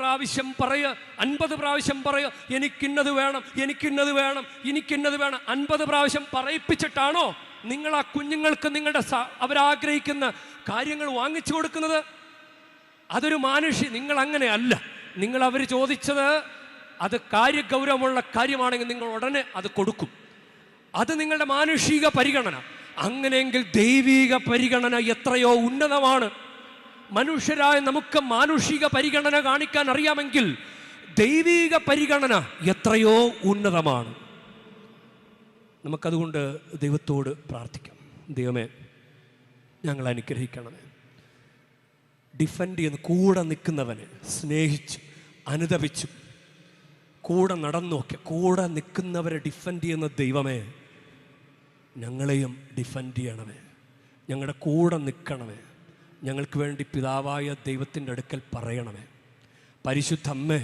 പ്രാവശ്യം പറയുക, എനിക്കിന്നത് വേണം, 50 പ്രാവശ്യം പറയിപ്പിച്ചിട്ടാണോ നിങ്ങൾ ആ കുഞ്ഞുങ്ങൾക്ക് അവരാഗ്രഹിക്കുന്ന കാര്യങ്ങൾ വാങ്ങിച്ചു കൊടുക്കുന്നത്? അതൊരു നിങ്ങൾ അങ്ങനെയല്ല. നിങ്ങൾ അവർ ചോദിച്ചത് അത് കാര്യഗൗരവമുള്ള കാര്യമാണെങ്കിൽ നിങ്ങൾ ഉടനെ അത് കൊടുക്കും. അത് നിങ്ങളുടെ മാനുഷിക പരിഗണന. അങ്ങനെയെങ്കിൽ ദൈവിക പരിഗണന എത്രയോ ഉന്നതമാണ്. മനുഷ്യരായ നമുക്ക് മാനുഷിക പരിഗണന കാണിക്കാൻ അറിയാമെങ്കിൽ ദൈവിക പരിഗണന എത്രയോ ഉന്നതമാണ്. നമുക്കതുകൊണ്ട് ദൈവത്തോട് പ്രാർത്ഥിക്കാം. ദൈവമേ, ഞങ്ങൾ അനുഗ്രഹിക്കണമേ. ഡിഫെൻഡ് ചെയ്യുന്ന, കൂടെ നിൽക്കുന്നവനെ സ്നേഹിച്ച് അനുദപിച്ചു കൂടെ നടന്നോക്കെ കൂടെ നിൽക്കുന്നവരെ ഡിഫെൻഡ് ചെയ്യുന്ന ദൈവമേ, ഞങ്ങളെയും ഡിഫെൻഡ് ചെയ്യണമേ. ഞങ്ങളുടെ കൂടെ നിൽക്കണമേ. ഞങ്ങൾക്ക് വേണ്ടി പിതാവായ ദൈവത്തിൻ്റെ അടുക്കൽ പറയണമേ. പരിശുദ്ധ അമ്മേ,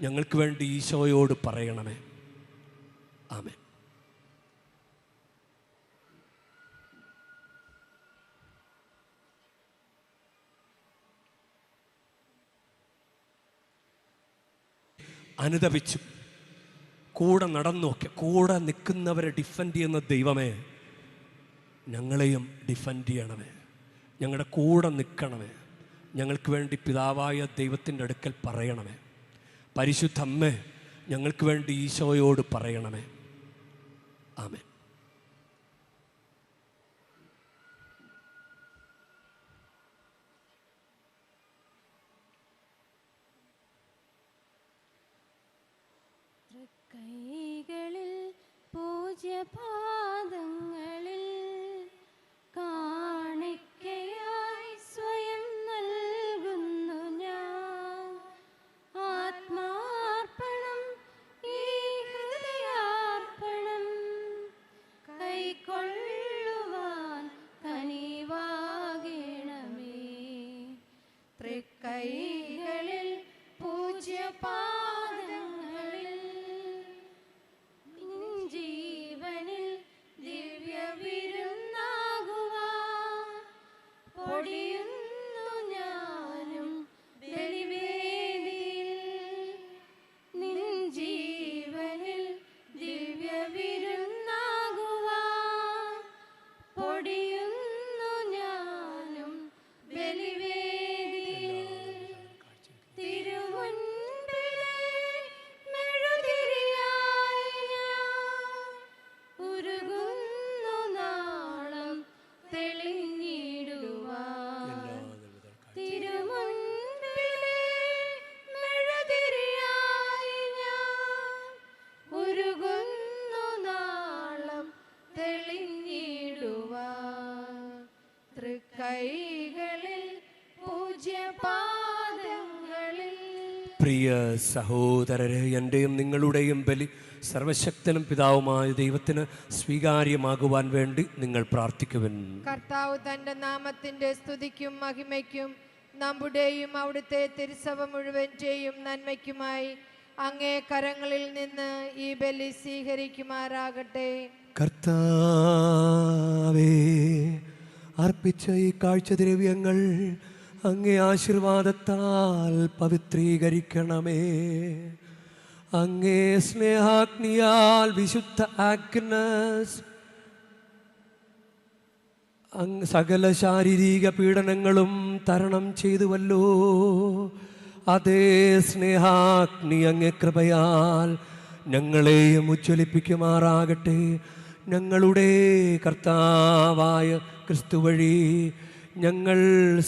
ഞങ്ങൾക്ക് വേണ്ടി ഈശോയോട് പറയണമേ. ആമേൻ. അനുദപിച്ചു കൂടെ നടന്നോക്കെ കൂടെ നിൽക്കുന്നവരെ ഡിഫെൻഡ് ചെയ്യുന്ന ദൈവമേ, ഞങ്ങളെയും ഡിഫെൻഡ് ചെയ്യണമേ. ഞങ്ങളുടെ കൂടെ നിൽക്കണമേ. ഞങ്ങൾക്ക് വേണ്ടി പിതാവായ ദൈവത്തിൻ്റെ അടുക്കൽ പറയണമേ. പരിശുദ്ധ അമ്മേ, ഞങ്ങൾക്ക് വേണ്ടി ഈശോയോട് പറയണമേ. ആമേൻ. കൈകളിൽ പൂജ്യപാദങ്ങളിൽ കാണിക്കയായി സ്വയം നൽകുന്നു ഞാൻ. ആത്മാർപ്പണം, ഈ ഹൃദയാർപ്പണം കൈക്കൊള്ളുവാൻ കനിവാകണമേ. തൃക്കൈകളിൽ പൂജ്യപാദങ്ങളിൽ ജീവനിൽ തൃക്കൈകളിൽ പൂജ്യപാദങ്ങളിൽ. പ്രിയ സഹോദരരെ, എൻ്റെയും നിങ്ങളുടെയും ബലി സർവശക്തനും പിതാവുമായ ദൈവത്തിന് സ്വീകാര്യമാകുവാൻ വേണ്ടി നിങ്ങൾ പ്രാർത്ഥിക്കുവിൻ. കർത്താവ് തന്റെ നാമത്തിന്റെ സ്തുതിക്കും മഹിമയ്ക്കും നമ്മുടെയും അവിടുത്തെ തിരുസഭ മുഴുവൻ്റെയും നന്മയ്ക്കുമായി അങ്ങേ കരങ്ങളിൽ നിന്ന് ഈ ബലി സ്വീകരിക്കുമാറാകട്ടെ. കർത്താവേ, അർപ്പിച്ച ഈ കാഴ്ചദ്രവ്യങ്ങൾ അങ്ങേ ആശീർവാദത്താൽ പവിത്രീകരിക്കണമേ. അങ്ങേ സ്നേഹാഗ്നിയാൽ വിശുദ്ധ ആഗ്നസ് സകല ശാരീരിക പീഡനങ്ങളും തരണം ചെയ്തുവല്ലോ. അതേ സ്നേഹാഗ്നി അങ്ങേ കൃപയാൽ ഞങ്ങളെയും ഉജ്ജ്വലിപ്പിക്കുമാറാകട്ടെ. ഞങ്ങളുടെ കർത്താവായ ക്രിസ്തു വഴി ഞങ്ങൾ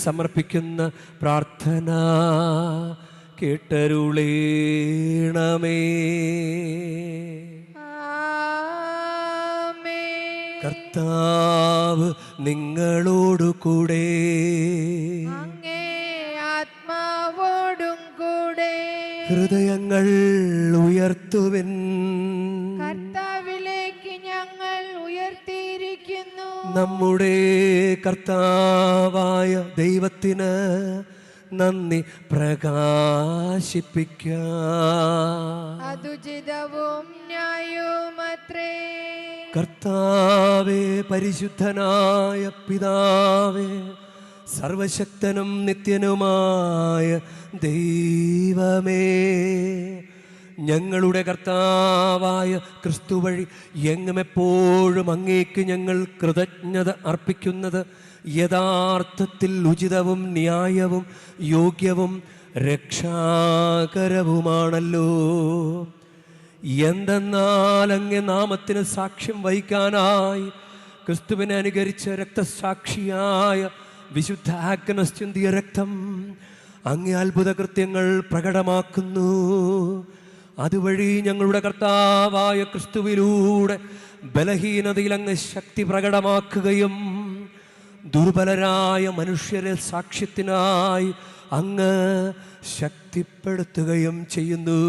സമർപ്പിക്കുന്ന പ്രാർത്ഥന കേട്ടരുളേണമേ. കർത്താവ് നിങ്ങളോടു കൂടെ, അങ്ങേ ആത്മാവോടും കൂടെ. ഹൃദയങ്ങൾ ഉയർത്തുവിൻ. കർത്താവിലേക്ക് ഞങ്ങൾ ഉയർത്തിയിരിക്കുന്നു. നമ്മുടെ കർത്താവായ ദൈവത്തിന് നന്ദി പ്രകാശിപ്പിക്കാം. അതുചിതവും ന്യായവുമത്രേ. കർത്താവേ, പരിശുദ്ധനായ പിതാവേ, സർവശക്തനും നിത്യനുമായ ദൈവമേ, ഞങ്ങളുടെ കർത്താവായ ക്രിസ്തു വഴി എങ്ങും എപ്പോഴും അങ്ങേക്ക് ഞങ്ങൾ കൃതജ്ഞത അർപ്പിക്കുന്നത് യഥാർത്ഥത്തിൽ ഉചിതവും ന്യായവും യോഗ്യവും രക്ഷാകരവുമാണല്ലോ. എന്തെന്നാൽ അങ്ങേ നാമത്തിന് സാക്ഷ്യം വഹിക്കാനായി ക്രിസ്തുവിനെ അനുകരിച്ച രക്തസാക്ഷിയായ വിശുദ്ധ ആഗ്നസ് ചിന്തിയ രക്തം അങ്ങേ അത്ഭുത കൃത്യങ്ങൾ പ്രകടമാക്കുന്നു. അതുവഴി ഞങ്ങളുടെ കർത്താവായ ക്രിസ്തുവിലൂടെ ബലഹീനതയിൽ അങ്ങ് ശക്തി പ്രകടമാക്കുകയും ദുർബലരായ മനുഷ്യരെ സാക്ഷ്യത്തിനായി അങ്ങ് ശക്തിപ്പെടുത്തുകയും ചെയ്യുന്നു.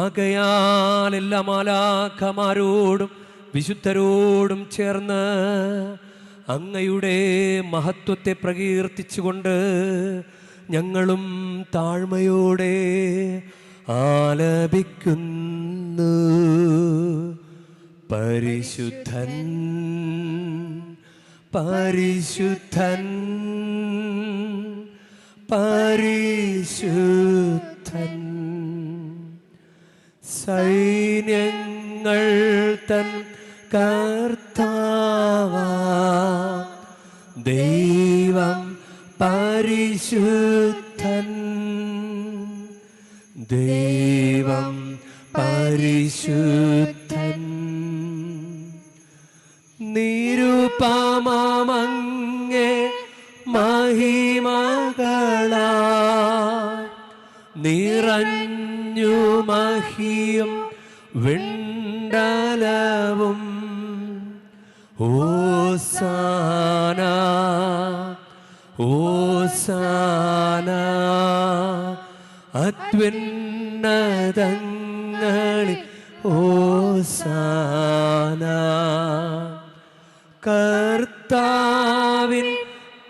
ആകയാൽ എല്ലാ മാലാഖമാരോടും വിശുദ്ധരോടും ചേർന്ന് അങ്ങയുടെ മഹത്വത്തെ പ്രകീർത്തിച്ചുകൊണ്ട് ഞങ്ങളും താഴ്മയോടെ ആലപിക്കുന്നു. പരിശുദ്ധൻ പരിശുദ്ധൻ പരിശുദ്ധൻ, സൈന്യങ്ങൾ തൻ കർത്താവാ ദൈവം പരിശുദ്ധൻ, ദൈവം പരിശുദ്ധൻ. നിരുപമമങ്ങേ മഹിമകളാൽ നിറഞ്ഞു മഹിയും വിണ്ടലവും. ഓസാന ഓസാന അത്യുന്നതങ്ങളിൽ ഓസാന. കർത്താവിൻ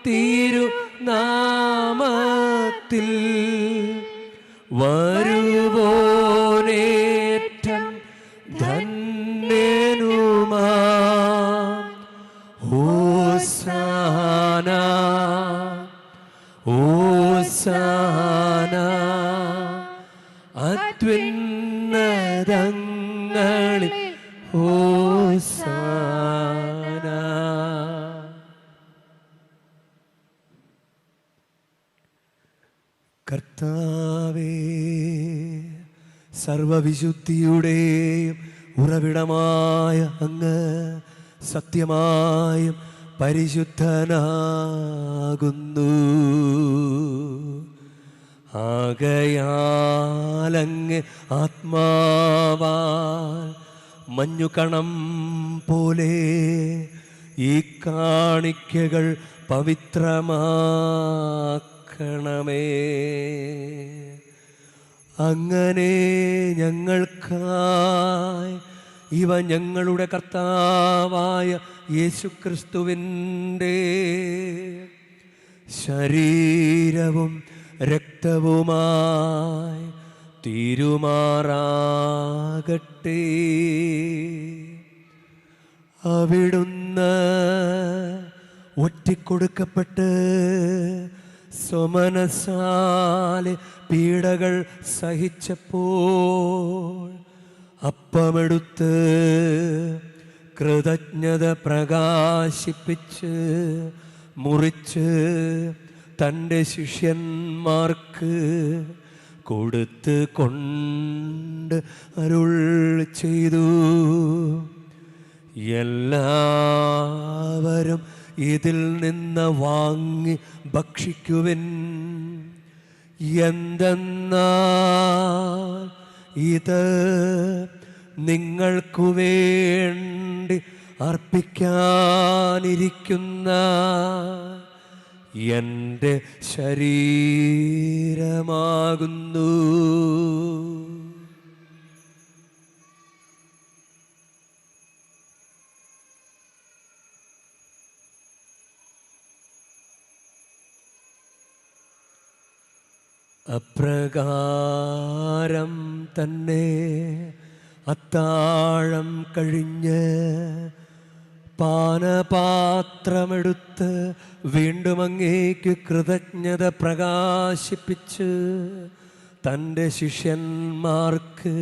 തിരുനാമത്തിൽ വരുവോനേറ്റം ധന്യനുമാ. ഓസാന ഓസാന അത്യുന്നതങ്ങളിൽ ഓസാന. കർത്താവേ, സർവവിശുദ്ധിയുടെയും ഉറവിടമായ അങ്ങ് സത്യമായും പരിശുദ്ധനാകുന്നു. ആകയാലങ്ങ് ആത്മാവാൽ മഞ്ഞുകണം പോലെ ഈ കാണിക്കകൾ പവിത്രമാക്കണമേ. അങ്ങനെ ഞങ്ങൾക്കായി ഇവ ഞങ്ങളുടെ കർത്താവായ യേശുക്രിസ്തുവിൻ്റെ ശരീരവും രക്തവുമായി തീരുമാറാകട്ടെ. അവിടുന്ന് ഒറ്റിക്കൊടുക്കപ്പെട്ട് സ്വമനസാലെ പീഡകൾ സഹിച്ചപ്പോൾ അപ്പമെടുത്ത് കൃതജ്ഞത പ്രകാശിപ്പിച്ച് മുറിച്ച് തൻ്റെ ശിഷ്യന്മാർക്ക് കൊടുത്ത് കൊണ്ട് അരുൾ ചെയ്തു, എല്ലാവരും ഇതിൽ നിന്ന് വാങ്ങി ഭക്ഷിക്കുവിൻ. എന്തെന്നാൽ ഇത് നിങ്ങൾക്കു വേണ്ടി അർപ്പിക്കാനിരിക്കുന്ന എൻ്റെ ശരീരമാകുന്നു. അപ്രകാരം തന്നെ അത്താഴം കഴിഞ്ഞ് പാനപാത്രമെടുത്ത് വീണ്ടും അങ്ങേക്ക് കൃതജ്ഞത പ്രകാശിപ്പിച്ച് തൻ്റെ ശിഷ്യന്മാർക്ക്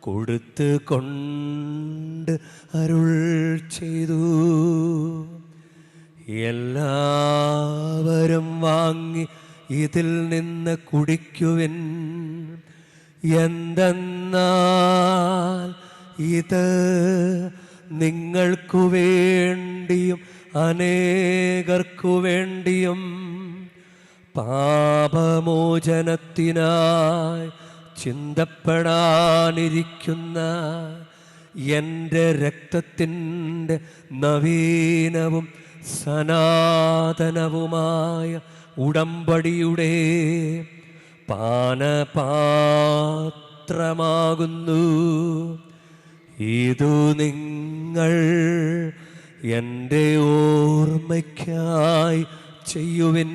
കൊടുത്ത് കൊണ്ട് അരുൾ ചെയ്തു, എല്ലാവരും വാങ്ങി ഇതിൽ നിന്ന് കുടിക്കുവിൻ. എന്തെന്നാൽ ഇത് നിങ്ങൾക്കു വേണ്ടിയും അനേകർക്കു വേണ്ടിയും പാപമോചനത്തിനായി ചിന്തപ്പെടാനിരിക്കുന്ന എൻ്റെ രക്തത്തിൻ്റെ നവീനവും സനാതനവുമായ ഉടമ്പടിയുടെ പാനപാത്രമാകുന്നു. ഇതു നിങ്ങൾ എൻ്റെ ഓർമ്മയ്ക്കായി ചെയ്യുവിൻ.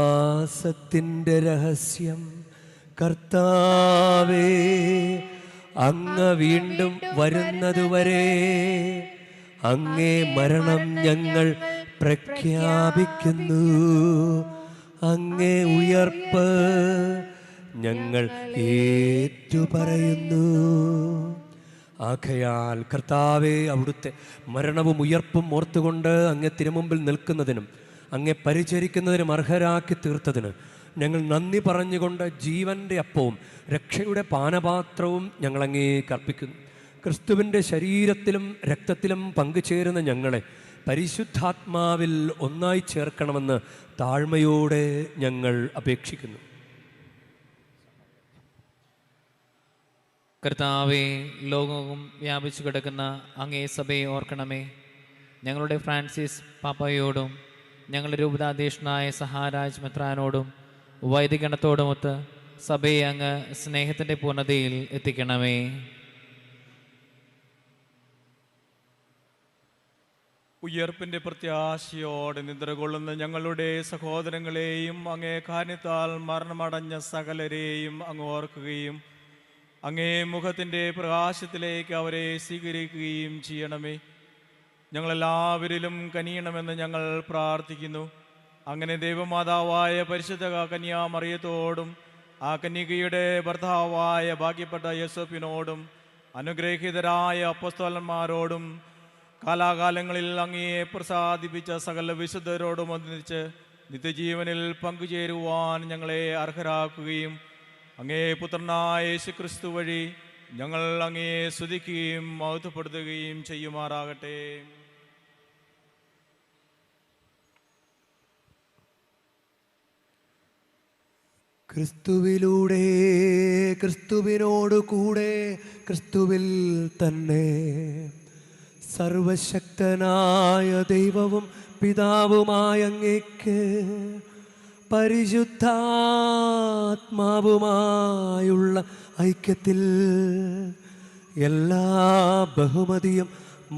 വിശ്വാസത്തിൻ്റെ രഹസ്യം. കർത്താവേ, അങ്ങ് വീണ്ടും വരുന്നതുവരെ അങ്ങേ മരണം ഞങ്ങൾ പ്രഖ്യാപിക്കുന്നു. അങ്ങേ ഉയർപ്പ് ഞങ്ങൾ ഏറ്റുപറയുന്നു. ആകയാൽ കർത്താവേ, അവിടുത്തെ മരണവും ഉയർപ്പും ഓർത്തുകൊണ്ട് അങ്ങേ തിരുമുമ്പിൽ നിൽക്കുന്നതിനും അങ്ങേ പരിചരിക്കുന്നതിനും അർഹരാക്കി തീർത്തതിന് ഞങ്ങൾ നന്ദി പറഞ്ഞുകൊണ്ട് ജീവൻ്റെ അപ്പവും രക്ഷയുടെ പാനപാത്രവും ഞങ്ങൾ അങ്ങേക്ക് അർപ്പിക്കുന്നു. ക്രിസ്തുവിൻ്റെ ശരീരത്തിലും രക്തത്തിലും പങ്കുചേരുന്ന ഞങ്ങളെ പരിശുദ്ധാത്മാവിൽ ഒന്നായി ചേർക്കണമെന്ന് താഴ്മയോടെ ഞങ്ങൾ അപേക്ഷിക്കുന്നു. കർത്താവേ, ലോകവും വ്യാപിച്ചു കിടക്കുന്ന അങ്ങേ സഭയെ ഓർക്കണമേ. ഞങ്ങളുടെ ഫ്രാൻസിസ് പാപ്പയോടും ഞങ്ങളുടെ രൂപതാധ്യക്ഷനായ സഹാരാജ് മെത്രാനോടും വൈദികണത്തോടുമൊത്ത് സഭയെ അങ്ങ് സ്നേഹത്തിൻ്റെ പൂർണ്ണതയിൽ എത്തിക്കണമേ. ഉയർപ്പിൻ്റെ പ്രത്യാശയോടെ നിദ്രകൊള്ളുന്ന ഞങ്ങളുടെ സഹോദരങ്ങളെയും അങ്ങേ കാരണത്താൽ മരണമടഞ്ഞ സകലരെയും അങ്ങ് ഓർക്കുകയും അങ്ങേ മുഖത്തിൻ്റെ പ്രകാശത്തിലേക്ക് അവരെ സ്വീകരിക്കുകയും ചെയ്യണമേ. ഞങ്ങളെല്ലാവരിലും കനിയണമെന്ന് ഞങ്ങൾ പ്രാർത്ഥിക്കുന്നു. അങ്ങനെ ദൈവമാതാവായ പരിശുദ്ധ കന്യാമറിയത്തോടും ആ കന്യകയുടെ ഭർത്താവായ ഭാഗ്യപ്പെട്ട യോസേപ്പിനോടും അനുഗ്രഹീതരായ അപ്പോസ്തലന്മാരോടും കാലാകാലങ്ങളിൽ അങ്ങയെ പ്രസാദിപ്പിച്ച സകല വിശുദ്ധരോടും ഒന്നിച്ച് നിത്യജീവനിൽ പങ്കുചേരുവാൻ ഞങ്ങളെ അർഹരാക്കുകയും അങ്ങേ പുത്രനായ യേശുക്രിസ്തു വഴി ഞങ്ങൾ അങ്ങയെ സ്തുതിക്കുകയും മഹത്വപ്പെടുത്തുകയും ചെയ്യുമാറാകട്ടെ. ക്രിസ്തുവിലൂടെ, ക്രിസ്തുവിനോട് കൂടെ, ക്രിസ്തുവിൽ തന്നെ സർവശക്തനായ ദൈവവും പിതാവുമായ അങ്ങേക്ക് പരിശുദ്ധാത്മാവുമായുള്ള ഐക്യത്തിൽ എല്ലാ ബഹുമതിയും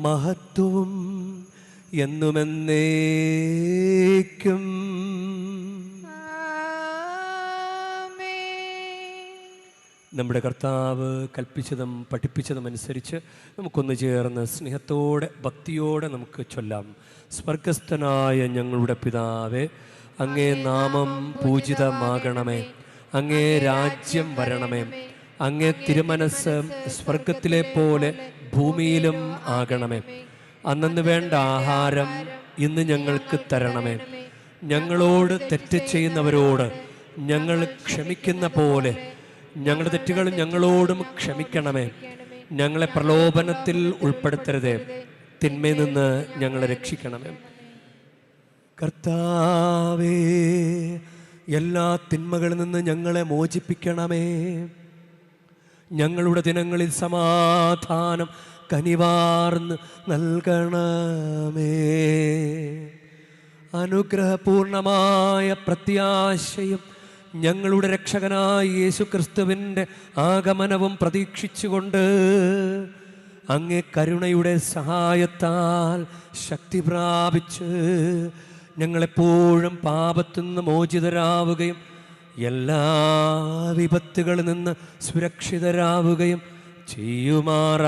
മഹത്വവും എന്നുമെന്നേക്കും. നമ്മുടെ കർത്താവ് കൽപ്പിച്ചതും പഠിപ്പിച്ചതും അനുസരിച്ച് നമുക്കൊന്ന് ചേർന്ന് സ്നേഹത്തോടെ ഭക്തിയോടെ നമുക്ക് ചൊല്ലാം. സ്വർഗസ്ഥനായ ഞങ്ങളുടെ പിതാവേ, അങ്ങേ നാമം പൂജിതമാകണമേ, അങ്ങേ രാജ്യം വരണമേ, അങ്ങേ തിരുമനസ് സ്വർഗത്തിലെ പോലെ ഭൂമിയിലും ആകണമേ. അന്നന്ന് വേണ്ട ആഹാരം ഇന്ന് ഞങ്ങൾക്ക് തരണമേ. ഞങ്ങളോട് തെറ്റ് ചെയ്യുന്നവരോട് ഞങ്ങൾ ക്ഷമിക്കുന്ന പോലെ ഞങ്ങളുടെ തെറ്റുകൾ ഞങ്ങളോടും ക്ഷമിക്കണമേ. ഞങ്ങളെ പ്രലോഭനത്തിൽ ഉൾപ്പെടുത്തരുതേ, തിന്മയിൽ നിന്ന് ഞങ്ങളെ രക്ഷിക്കണമേ. കർത്താവേ, എല്ലാ തിന്മകളിൽ നിന്ന് ഞങ്ങളെ മോചിപ്പിക്കണമേ. ഞങ്ങളുടെ ദിനങ്ങളിൽ സമാധാനം കനിവാർന്ന് നൽകണമേ. അനുഗ്രഹപൂർണമായ പ്രത്യാശയും ഞങ്ങളുടെ രക്ഷകനായ യേശുക്രിസ്തുവിൻ്റെ ആഗമനവും പ്രതീക്ഷിച്ചുകൊണ്ട് അങ്ങേ കരുണയുടെ സഹായത്താൽ ശക്തി പ്രാപിച്ച് ഞങ്ങളെപ്പോഴും പാപത്തുനിന്ന് മോചിതരാവുകയും എല്ലാ വിപത്തുകളിൽ നിന്ന് സുരക്ഷിതരാവുകയും ചെയ്യുമാറാകട്ടെ.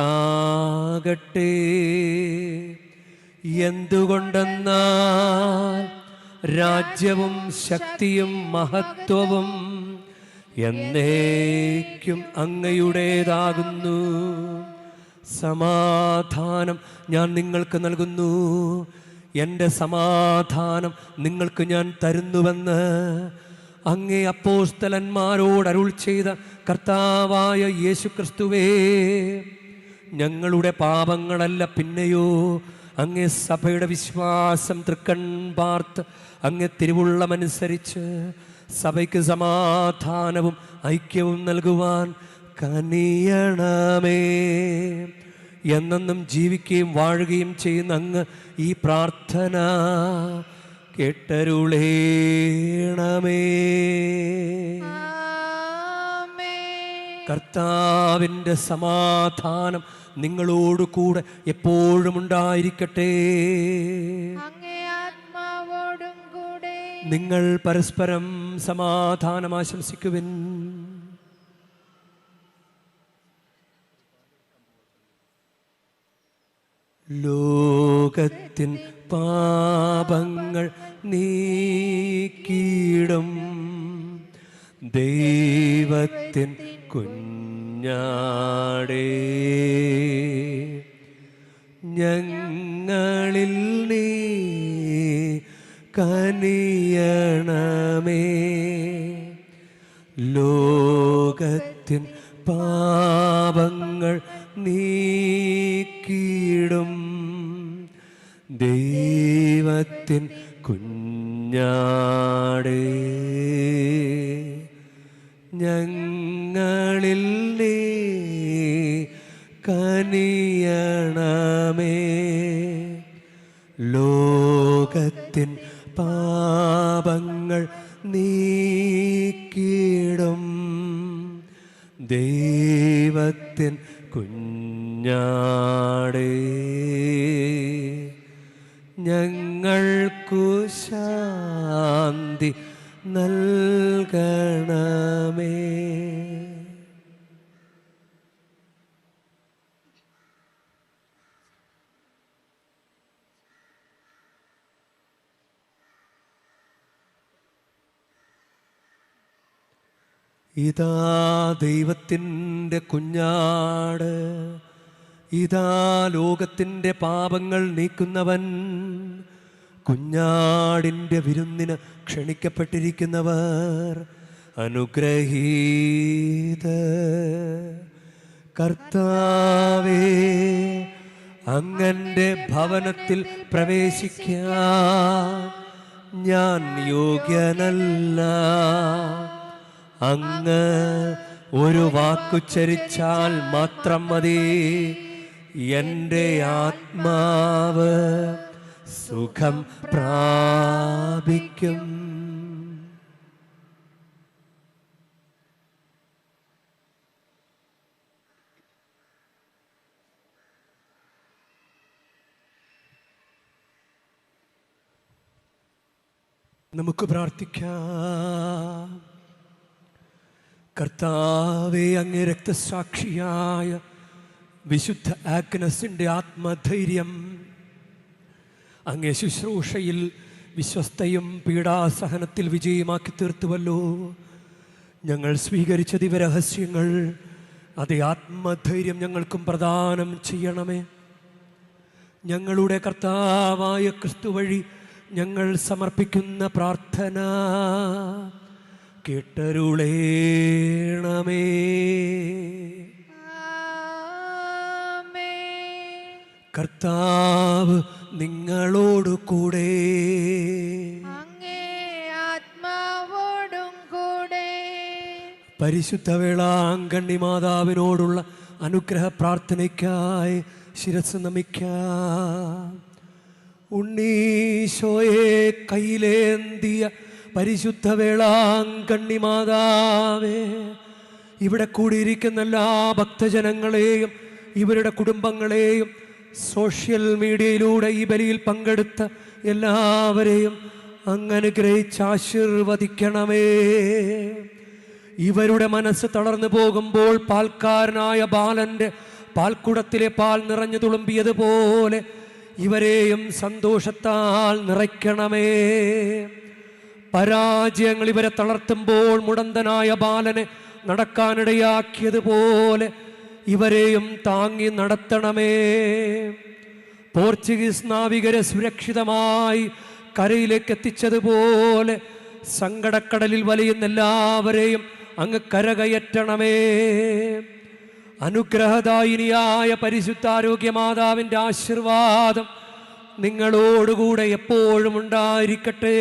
എന്തുകൊണ്ടെന്നാൽ രാജ്യവും ശക്തിയും മഹത്വവും എന്നേക്കും അങ്ങയുടേതാകുന്നു. സമാധാനം ഞാൻ നിങ്ങൾക്ക് നൽകുന്നു, എൻ്റെ സമാധാനം നിങ്ങൾക്ക് ഞാൻ തരുന്നുവെന്ന് അങ്ങേ അപ്പോസ്തലന്മാരോട് അരുൾ ചെയ്ത കർത്താവായ യേശുക്രിസ്തുവേ, ഞങ്ങളുടെ പാപങ്ങളല്ല പിന്നെയോ അങ്ങേ സഭയുടെ വിശ്വാസം തൃക്കൺ പാർത്ത് അങ്ങേ തിരുവുള്ളമനുസരിച്ച് സഭയ്ക്ക് സമാധാനവും ഐക്യവും നൽകുവാൻ കനിയണമേ. എന്നെന്നും ജീവിക്കുകയും വാഴുകയും ചെയ്യുന്ന അങ്ങ് ഈ പ്രാർത്ഥന കേട്ടരുളേണമേ. കർത്താവിൻ്റെ സമാധാനം നിങ്ങളോട് കൂടെ എപ്പോഴും ഉണ്ടായിരിക്കട്ടെ. നിങ്ങൾ പരസ്പരം സമാധാനം ആശംസിക്കുവിൻ. ലോകത്തിൻ പാപങ്ങൾ നീക്കിയിടും ദൈവത്തിൻ കുഞ്ഞാടേ, ഞങ്ങളിൽ നീ കനിയണമേ. ലോകത്തിൻ പാപങ്ങൾ നീക്കിയിടും ദൈവത്തിൻ കുഞ്ഞാടേ, ഞങ്ങളിൽ നീ കനിയണമേ. ലോകത്തിൻ പാപങ്ങൾ നീക്കിയിടും ദൈവത്തിൻ കുഞ്ഞാടേ, ഞങ്ങൾക്കു ശാന്തി നൽകണമേ. ഇതാ ദൈവത്തിൻ്റെ കുഞ്ഞാട്, ഇതാ ലോകത്തിൻ്റെ പാപങ്ങൾ നീക്കുന്നവൻ. കുഞ്ഞാടിൻ്റെ വിരുന്നിന് ക്ഷണിക്കപ്പെട്ടിരിക്കുന്നവർ അനുഗ്രഹീത. കർത്താവേ, അങ്ങന്റെ ഭവനത്തിൽ പ്രവേശിക്കാൻ ഞാൻ യോഗ്യനല്ല. അങ്ങ് ഒരു വാക്കുച്ചരിച്ചാൽ മാത്രം മതി, എൻ്റെ ആത്മാവ് സുഖം പ്രാപിക്കും. നമുക്ക് പ്രാർത്ഥിക്കാം. കർത്താവേ, അങ്ങേ രക്തസാക്ഷിയായ വിശുദ്ധ ആഗ്നസിൻ്റെ ആത്മധൈര്യം അങ്ങേ ശുശ്രൂഷയിൽ വിശ്വസ്തയും പീഡാസഹനത്തിൽ വിജയമാക്കി തീർത്തുവല്ലോ. ഞങ്ങൾ സ്വീകരിച്ച ദിവരഹസ്യങ്ങൾ അതേ ആത്മധൈര്യം ഞങ്ങൾക്കും പ്രദാനം ചെയ്യണമേ. ഞങ്ങളുടെ കർത്താവായ ക്രിസ്തു വഴി ഞങ്ങൾ സമർപ്പിക്കുന്ന പ്രാർത്ഥന കേട്ടരുളേണമേ. കർത്താവ് നിങ്ങളോടു കൂടെ, അങ്ങേ ആത്മാവോടും കൂടെ. പരിശുദ്ധ വേളാങ്കണ്ണി മാതാവിനോടുള്ള അനുഗ്രഹ പ്രാർത്ഥനയ്ക്കായി ശിരസ് നമിക്കാം. ഉണ്ണീശോയെ കയ്യിലേന്തിയ പരിശുദ്ധ വേളാങ്കണ്ണി മാതാവേ, ഇവിടെ കൂടിയിരിക്കുന്ന എല്ലാ ഭക്തജനങ്ങളെയും ഇവരുടെ കുടുംബങ്ങളെയും സോഷ്യൽ മീഡിയയിലൂടെ ഈ ബലിയിൽ പങ്കെടുത്ത എല്ലാവരെയും അങ്ങ് അനുഗ്രഹിച്ച് ആശീർവദിക്കണമേ. ഇവരുടെ മനസ്സ് തളർന്നു പോകുമ്പോൾ പാൽക്കാരനായ ബാലൻ്റെ പാൽക്കുടത്തിലെ പാൽ നിറഞ്ഞു തുളുമ്പിയതുപോലെ ഇവരെയും സന്തോഷത്താൽ നിറയ്ക്കണമേ. പരാജയങ്ങൾ ഇവരെ തളർത്തുമ്പോൾ മുടന്തനായ ബാലനെ നടക്കാനിടയാക്കിയതുപോലെ ഇവരെയും താങ്ങി നടത്തണമേ. പോർച്ചുഗീസ് നാവികരെ സുരക്ഷിതമായി കരയിലേക്ക് എത്തിച്ചതുപോലെ സങ്കടക്കടലിൽ വലയുന്ന എല്ലാവരെയും അങ്ങ് കരകയറ്റണമേ. അനുഗ്രഹദായിനിയായ പരിശുദ്ധാരോഗ്യ മാതാവിൻ്റെ ആശീർവാദം നിങ്ങളോടുകൂടെ എപ്പോഴും ഉണ്ടായിരിക്കട്ടെ.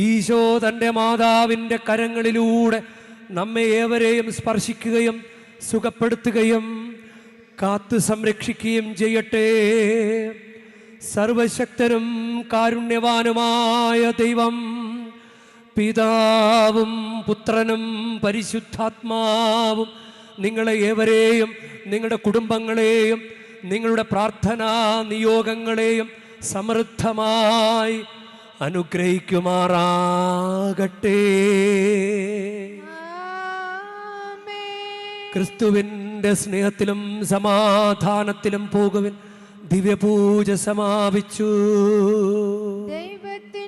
ഈശോ തൻ്റെ മാതാവിൻ്റെ കരങ്ങളിലൂടെ നമ്മെ ഏവരെയും സ്പർശിക്കുകയും സുഖപ്പെടുത്തുകയും കാത്തു സംരക്ഷിക്കുകയും ചെയ്യട്ടെ. സർവശക്തനും കാരുണ്യവാനുമായ ദൈവം, പിതാവും പുത്രനും പരിശുദ്ധാത്മാവും നിങ്ങളെ ഏവരെയും നിങ്ങളുടെ കുടുംബങ്ങളെയും നിങ്ങളുടെ പ്രാർത്ഥനാ നിയോഗങ്ങളെയും സമൃദ്ധമായി അനുഗ്രഹിക്കുമാറാകട്ടെ. ക്രിസ്തുവിൻ്റെ സ്നേഹത്തിലും സമാധാനത്തിലും പോകുവിൻ. ദിവ്യപൂജ സമാപിച്ചു. ദൈവത്തിൽ